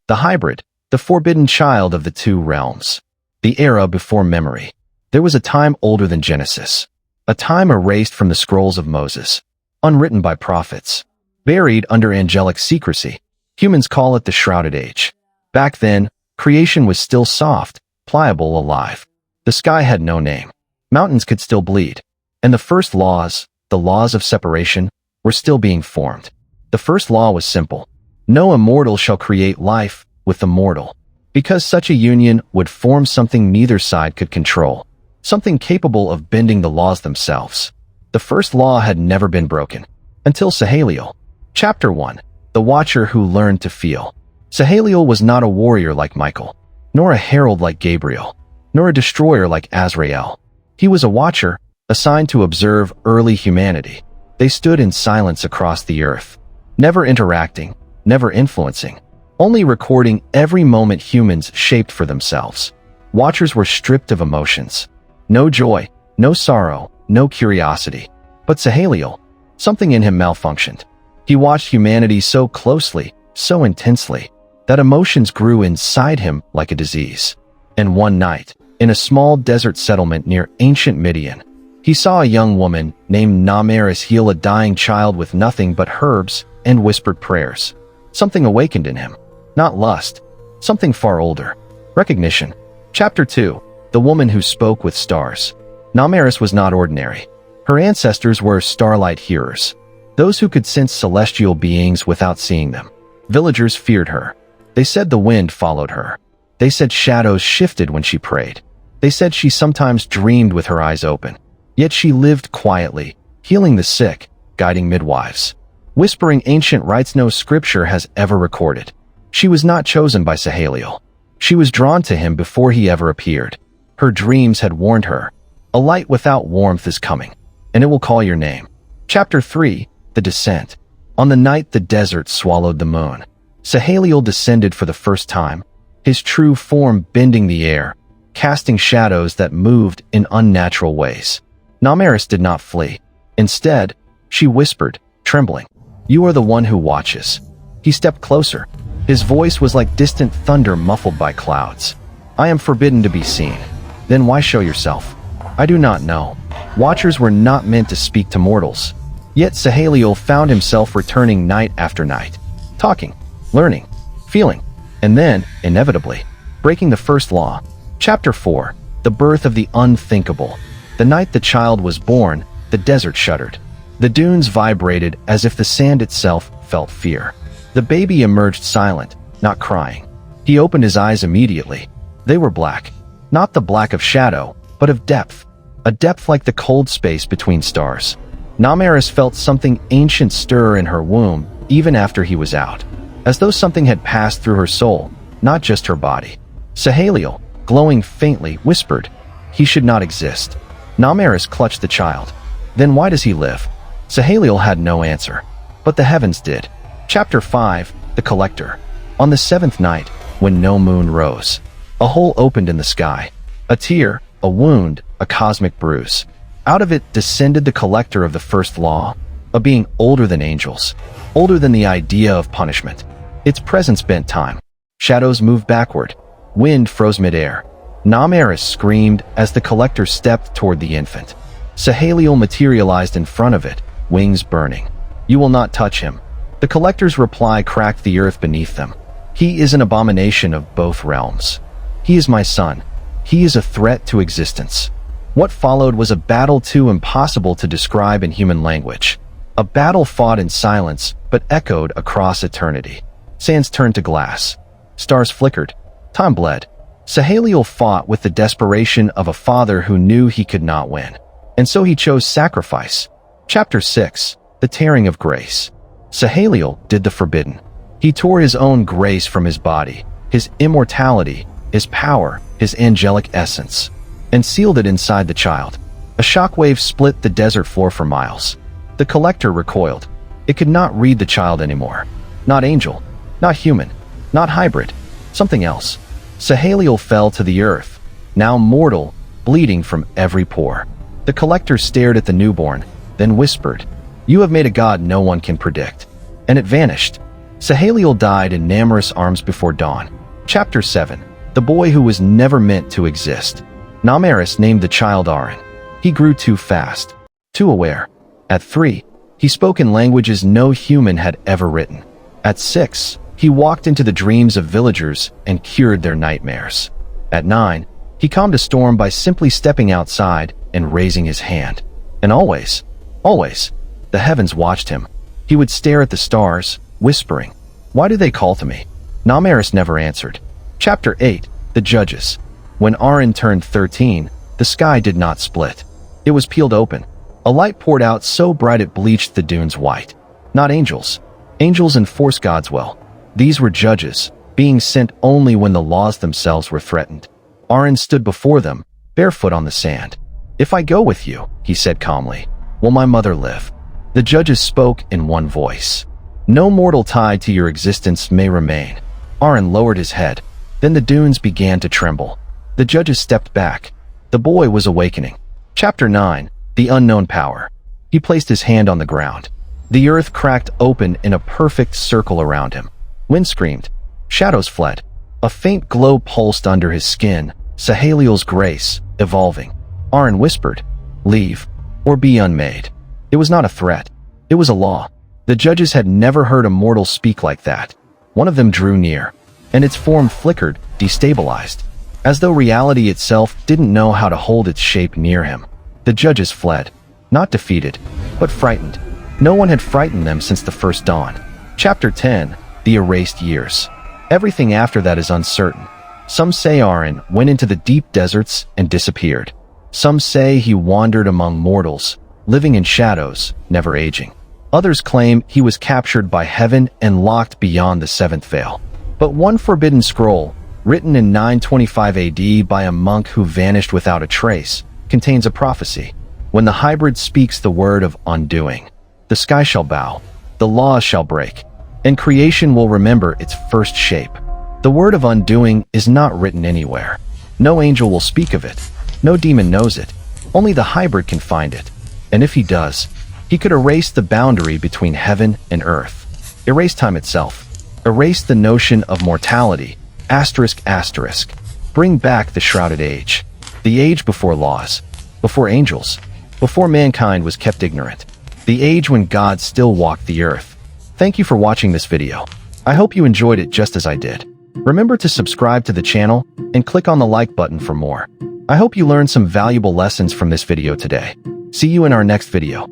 The hybrid, the forbidden child of the two realms. The era before memory. There was a time older than Genesis. A time erased from the scrolls of Moses. Unwritten by prophets. Buried under angelic secrecy. Humans call it the Shrouded Age. Back then, creation was still soft, pliable, alive. The sky had no name. Mountains could still bleed. And the first laws, the laws of separation, were still being formed. The first law was simple. No immortal shall create life with the mortal, because such a union would form something neither side could control, something capable of bending the laws themselves. The first law had never been broken, until Saheliel. Chapter 1. The Watcher Who Learned to Feel. Saheliel was not a warrior like Michael, nor a herald like Gabriel, nor a destroyer like Azrael. He was a watcher, assigned to observe early humanity. They stood in silence across the earth, never interacting, never influencing, only recording every moment humans shaped for themselves. Watchers were stripped of emotions. No joy, no sorrow, no curiosity. But Saheliel, something in him malfunctioned. He watched humanity so closely, so intensely, that emotions grew inside him like a disease. And one night, in a small desert settlement near ancient Midian, he saw a young woman named Namaris heal a dying child with nothing but herbs and whispered prayers. Something awakened in him. Not lust. Something far older. Recognition. Chapter 2. The Woman Who Spoke with Stars. Namaris was not ordinary. Her ancestors were starlight hearers. Those who could sense celestial beings without seeing them. Villagers feared her. They said the wind followed her. They said shadows shifted when she prayed. They said she sometimes dreamed with her eyes open. Yet she lived quietly, healing the sick, guiding midwives, whispering ancient rites no scripture has ever recorded. She was not chosen by Saheliel. She was drawn to him before he ever appeared. Her dreams had warned her. A light without warmth is coming, and it will call your name. Chapter 3. The Descent. On the night the desert swallowed the moon, Saheliel descended for the first time, his true form bending the air, casting shadows that moved in unnatural ways. Namaris did not flee. Instead, she whispered, trembling, "You are the one who watches." He stepped closer. His voice was like distant thunder muffled by clouds. "I am forbidden to be seen." "Then why show yourself?" "I do not know." Watchers were not meant to speak to mortals. Yet Saheliel found himself returning night after night, talking, learning, feeling, and then, inevitably, breaking the first law. Chapter 4. The Birth of the Unthinkable. The night the child was born, the desert shuddered. The dunes vibrated as if the sand itself felt fear. The baby emerged silent, not crying. He opened his eyes immediately. They were black. Not the black of shadow, but of depth. A depth like the cold space between stars. Namaris felt something ancient stir in her womb even after he was out, as though something had passed through her soul, not just her body. Saheliel, glowing faintly, whispered, "He should not exist." Namaris clutched the child. "Then why does he live?" Saheliel had no answer, but the heavens did. Chapter 5. The Collector. On the seventh night, when no moon rose, a hole opened in the sky. A tear, a wound, a cosmic bruise. Out of it descended the collector of the first law, a being older than angels, older than the idea of punishment. Its presence bent time. Shadows moved backward. Wind froze midair. Namaris screamed as the collector stepped toward the infant. Saheliel materialized in front of it, wings burning. "You will not touch him." The collector's reply cracked the earth beneath them. "He is an abomination of both realms. He is my son. He is a threat to existence." What followed was a battle too impossible to describe in human language. A battle fought in silence, but echoed across eternity. Sands turned to glass. Stars flickered. Time bled. Saheliel fought with the desperation of a father who knew he could not win. And so he chose sacrifice. Chapter 6. The Tearing of Grace. Saheliel did the forbidden. He tore his own grace from his body, his immortality, his power, his angelic essence, and sealed it inside the child. A shockwave split the desert floor for miles. The collector recoiled. It could not read the child anymore. Not angel, not human, not hybrid, something else. Saheliel fell to the earth, now mortal, bleeding from every pore. The collector stared at the newborn, then whispered, "You have made a god no one can predict." And it vanished. Sahaliel died in Namor's arms before dawn. Chapter 7. The boy who was never meant to exist. Namaris named the child Aaron. He grew too fast, too aware. At 3, he spoke in languages no human had ever written. At 6, he walked into the dreams of villagers and cured their nightmares. At 9, he calmed a storm by simply stepping outside and raising his hand. And always, the heavens watched him. He would stare at the stars, whispering, "Why do they call to me?" Namaris never answered. Chapter 8. The Judges. When Aaron turned 13, the sky did not split. It was peeled open. A light poured out so bright it bleached the dunes white. Not angels. Angels enforce God's will. These were judges, being sent only when the laws themselves were threatened. Aaron stood before them, barefoot on the sand. "If I go with you," he said calmly, "will my mother live?" The judges spoke in one voice. "No mortal tie to your existence may remain." Aaron lowered his head. Then the dunes began to tremble. The judges stepped back. The boy was awakening. Chapter 9. The Unknown Power. He placed his hand on the ground. The earth cracked open in a perfect circle around him. Wind screamed. Shadows fled. A faint glow pulsed under his skin, Sahaliel's grace, evolving. Aaron whispered, "Leave, or be unmade." It was not a threat. It was a law. The judges had never heard a mortal speak like that. One of them drew near, and its form flickered, destabilized, as though reality itself didn't know how to hold its shape near him. The judges fled, not defeated, but frightened. No one had frightened them since the first dawn. Chapter 10. The Erased Years. Everything after that is uncertain. Some say Aaron went into the deep deserts and disappeared. Some say he wandered among mortals, living in shadows, never aging. Others claim he was captured by heaven and locked beyond the seventh veil. But one forbidden scroll, written in 925 AD by a monk who vanished without a trace, contains a prophecy. When the hybrid speaks the word of undoing, the sky shall bow, the laws shall break, and creation will remember its first shape. The word of undoing is not written anywhere. No angel will speak of it. No demon knows it. Only the hybrid can find it. And if he does, he could erase the boundary between heaven and earth. Erase time itself. Erase the notion of mortality. ***. Bring back the Shrouded Age. The age before laws, before angels, before mankind was kept ignorant. The age when God still walked the earth. Thank you for watching this video. I hope you enjoyed it just as I did. Remember to subscribe to the channel and click on the like button for more. I hope you learned some valuable lessons from this video today. See you in our next video.